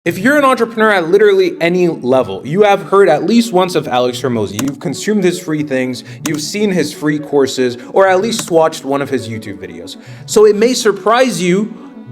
If you're an entrepreneur at literally any level, you have heard at least once of Alex Hormozi. You've consumed his free things, you've seen his free courses, or at least watched one of his YouTube videos. So it may surprise you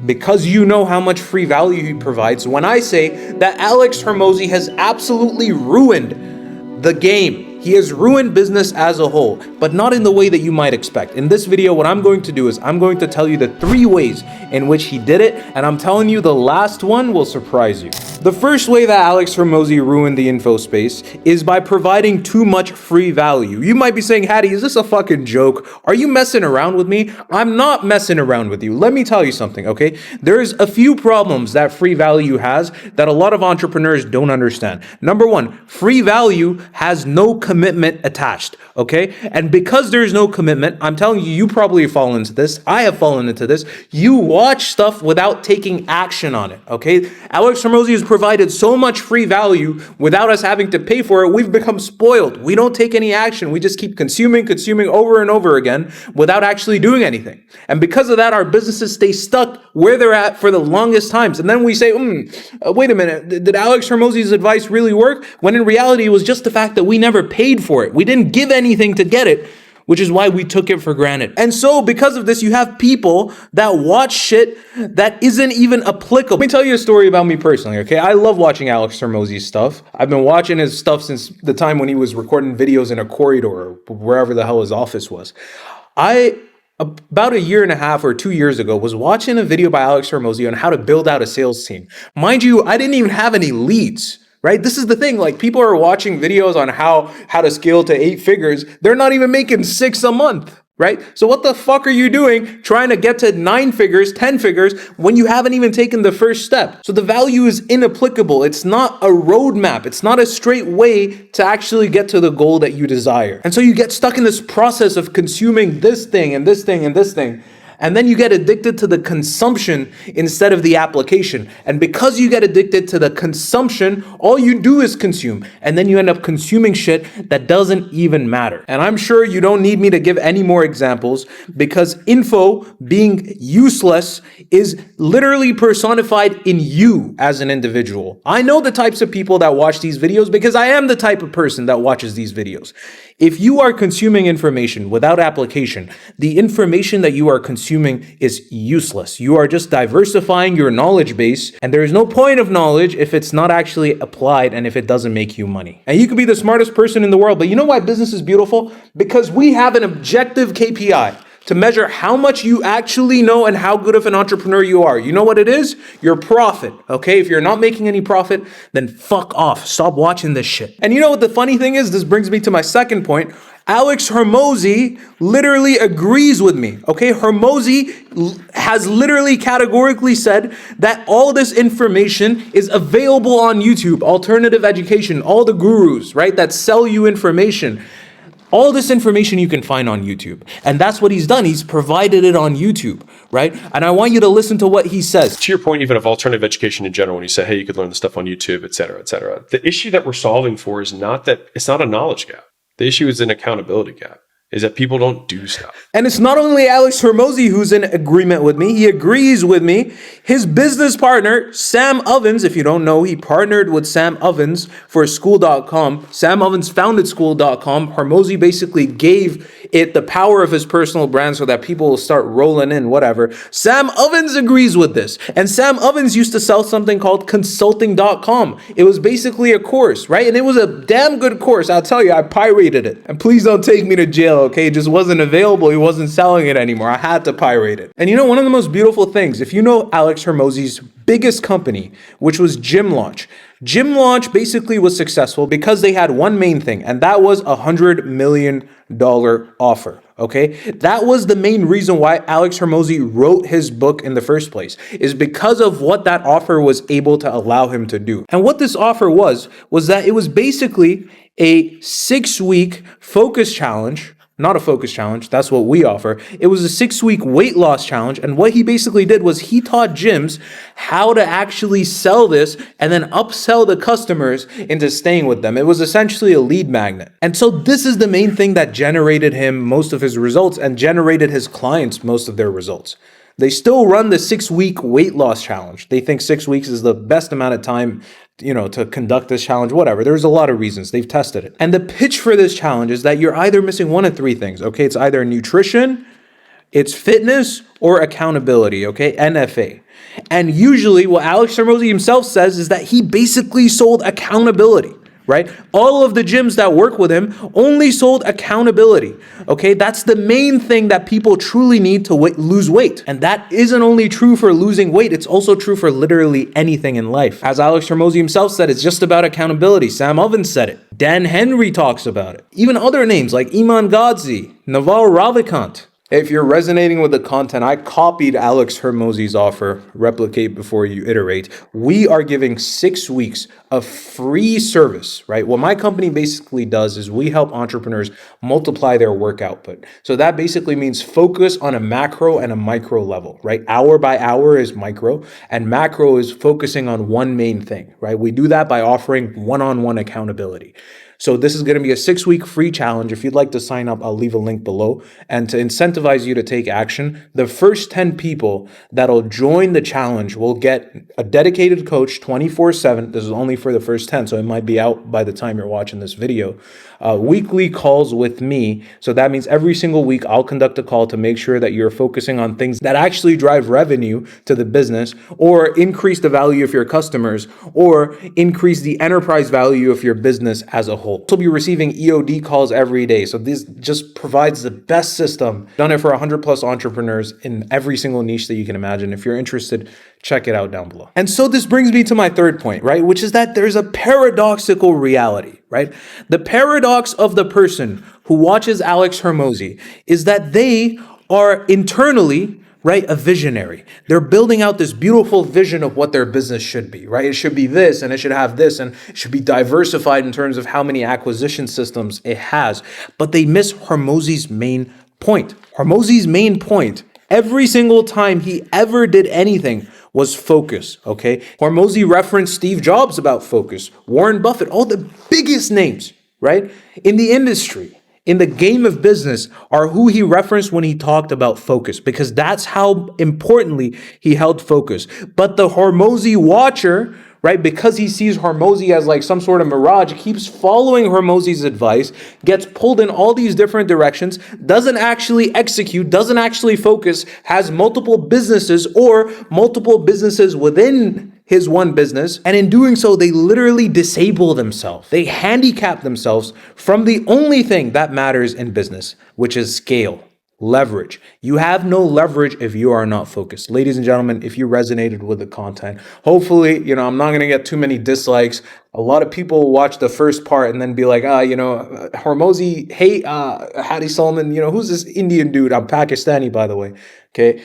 because you know how much free value he provides when I say that Alex Hormozi has absolutely ruined the game. He has ruined business as a whole, but not in the way that you might expect. In this video, what I'm going to do is I'm going to tell you the 3 ways in which he did it, and I'm telling you the last one will surprise you. The first way that Alex Hormozi ruined the info space is by providing too much free value. You might be saying, Hattie, is this a fucking joke? Are you messing around with me? I'm not messing around with you. Let me tell you something, okay? There's a few problems that free value has that a lot of entrepreneurs don't understand. Number 1, free value has no commitment attached, okay? And because there's no commitment, I'm telling you, you probably have fallen into this. I have fallen into this. You watch stuff without taking action on it, okay? Alex Hormozi has provided so much free value without us having to pay for it. We've become spoiled. We don't take any action. We just keep consuming over and over again without actually doing anything. And because of that, our businesses stay stuck where they're at for the longest times. And then we say, wait a minute, did Alex Hormozi's advice really work? When in reality, it was just the fact that we never paid for it. We didn't give anything to get it, which is why we took it for granted. And so because of this, you have people that watch shit that isn't even applicable. Let me tell you a story about me personally, okay? I love watching Alex Hormozi's stuff. I've been watching his stuff since the time when he was recording videos in a corridor or wherever the hell his office was. About 1.5 years or 2 years ago, was watching a video by Alex Hormozi on how to build out a sales team. Mind you, I didn't even have any leads. Right? This is the thing, like people are watching videos on how to scale to 8 figures. They're not even making 6 a month, right? So what the fuck are you doing trying to get to 9 figures, 10 figures when you haven't even taken the first step? So the value is inapplicable. It's not a roadmap. It's not a straight way to actually get to the goal that you desire. And so you get stuck in this process of consuming this thing and this thing and this thing. And then you get addicted to the consumption instead of the application. And because you get addicted to the consumption, all you do is consume. And then you end up consuming shit that doesn't even matter. And I'm sure you don't need me to give any more examples because info being useless is literally personified in you as an individual. I know the types of people that watch these videos because I am the type of person that watches these videos. If you are consuming information without application, the information that you are consuming is useless. You are just diversifying your knowledge base, and there is no point of knowledge if it's not actually applied and if it doesn't make you money. And you could be the smartest person in the world, but you know why business is beautiful? Because we have an objective KPI to measure how much you actually know and how good of an entrepreneur you are. You know what it is? Your profit, okay? If you're not making any profit, then fuck off. Stop watching this shit. And you know what the funny thing is? This brings me to my second point. Alex Hormozi literally agrees with me, okay? Hormozi has literally categorically said that all this information is available on YouTube, alternative education, all the gurus, right, that sell you information. All this information you can find on YouTube. And that's what he's done. He's provided it on YouTube, right? And I want you to listen to what he says. To your point, even of alternative education in general, when you say, hey, you could learn the stuff on YouTube, et cetera, et cetera. The issue that we're solving for is not that it's not a knowledge gap. The issue is an accountability gap. Is that people don't do stuff. And it's not only Alex Hormozi who's in agreement with me. He agrees with me. His business partner, Sam Ovens, if you don't know, he partnered with Sam Ovens for School.com. Sam Ovens founded School.com. Hormozi basically gave it the power of his personal brand so that people will start rolling in, whatever. Sam Ovens agrees with this. And Sam Ovens used to sell something called Consulting.com. It was basically a course, right? And it was a damn good course. I'll tell you, I pirated it. And please don't take me to jail. Okay, it just wasn't available. He wasn't selling it anymore. I had to pirate it. And you know, one of the most beautiful things, if you know Alex Hormozi's biggest company, which was Gym Launch basically was successful because they had one main thing, and that was $100 million offer. Okay, that was the main reason why Alex Hormozi wrote his book in the first place, is because of what that offer was able to allow him to do. And what this offer was that it was basically a 6-week focus challenge. Not a focus challenge, that's what we offer. It was a 6-week weight loss challenge, and what he basically did was he taught gyms how to actually sell this and then upsell the customers into staying with them. It was essentially a lead magnet. And so this is the main thing that generated him most of his results and generated his clients most of their results. They still run the 6-week weight loss challenge. They think 6 weeks is the best amount of time, to conduct this challenge, whatever. There's a lot of reasons. They've tested it. And the pitch for this challenge is that you're either missing one of three things, okay? It's either nutrition, it's fitness, or accountability, okay? NFA. And usually what Alex Hormozi himself says is that he basically sold accountability, right? All of the gyms that work with him only sold accountability, okay? That's the main thing that people truly need to lose weight. And that isn't only true for losing weight, it's also true for literally anything in life. As Alex Hormozi himself said, it's just about accountability. Sam Ovens said it. Dan Henry talks about it. Even other names like Iman Gadzhi, Naval Ravikant. If you're resonating with the content, I copied Alex Hormozi's offer, replicate before you iterate. We are giving 6 weeks of free service, right? What my company basically does is we help entrepreneurs multiply their work output. So that basically means focus on a macro and a micro level, right? Hour by hour is micro, and macro is focusing on one main thing, right? We do that by offering one-on-one accountability. So this is going to be a 6-week free challenge. If you'd like to sign up, I'll leave a link below. And to incentivize you to take action, the first 10 people that'll join the challenge will get a dedicated coach 24/7. This is only for the first 10, so it might be out by the time you're watching this video. Weekly calls with me. So that means every single week I'll conduct a call to make sure that you're focusing on things that actually drive revenue to the business, or increase the value of your customers, or increase the enterprise value of your business as a whole. You'll be receiving EOD calls every day. So this just provides the best system. Done it for 100 plus entrepreneurs in every single niche that you can imagine. If you're interested, check it out down below. And so this brings me to my third point, right? Which is that there's a paradoxical reality, right? The paradox of the person who watches Alex Hormozi is that they are internally, right, a visionary. They're building out this beautiful vision of what their business should be, right? It should be this, and it should have this, and it should be diversified in terms of how many acquisition systems it has. But they miss Hormozi's main point. Hormozi's main point, every single time he ever did anything, was focus, okay? Hormozi referenced Steve Jobs about focus, Warren Buffett, all the biggest names, right, in the industry, in the game of business, are who he referenced when he talked about focus, because that's how importantly he held focus. But the Hormozi watcher, right, because he sees Hormozi as like some sort of mirage, keeps following Hormozi's advice, gets pulled in all these different directions, doesn't actually execute, doesn't actually focus, has multiple businesses or multiple businesses within his one business. And in doing so, they literally disable themselves. They handicap themselves from the only thing that matters in business, which is scale. Leverage. You have no leverage if you are not focused. Ladies and gentlemen, if you resonated with the content, hopefully, I'm not going to get too many dislikes. A lot of people will watch the first part and then be like, Hormozi hate Hadi Solomon. Who's this Indian dude? I'm Pakistani, by the way. Okay.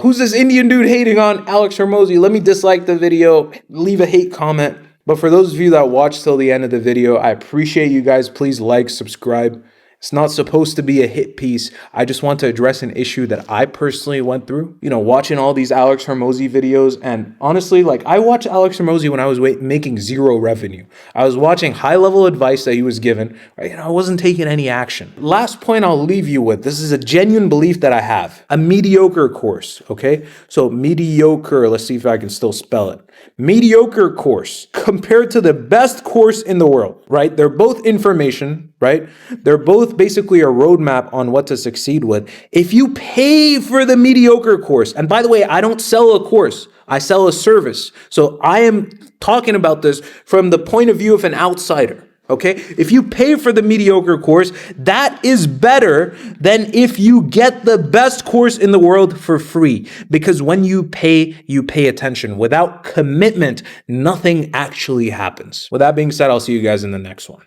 Who's this Indian dude hating on Alex Hormozi? Let me dislike the video, leave a hate comment. But for those of you that watched till the end of the video, I appreciate you guys. Please like, subscribe. It's not supposed to be a hit piece. I just want to address an issue that I personally went through, watching all these Alex Hormozi videos. And honestly, I watched Alex Hormozi when I was making zero revenue. I was watching high-level advice that he was given. Right? I wasn't taking any action. Last point I'll leave you with. This is a genuine belief that I have. A mediocre course, okay? So mediocre, let's see if I can still spell it. Mediocre course compared to the best course in the world, right? They're both information, right? They're both basically a roadmap on what to succeed with. If you pay for the mediocre course, and by the way, I don't sell a course, I sell a service. So I am talking about this from the point of view of an outsider. Okay, if you pay for the mediocre course, that is better than if you get the best course in the world for free. Because when you pay attention. Without commitment, nothing actually happens. With that being said, I'll see you guys in the next one.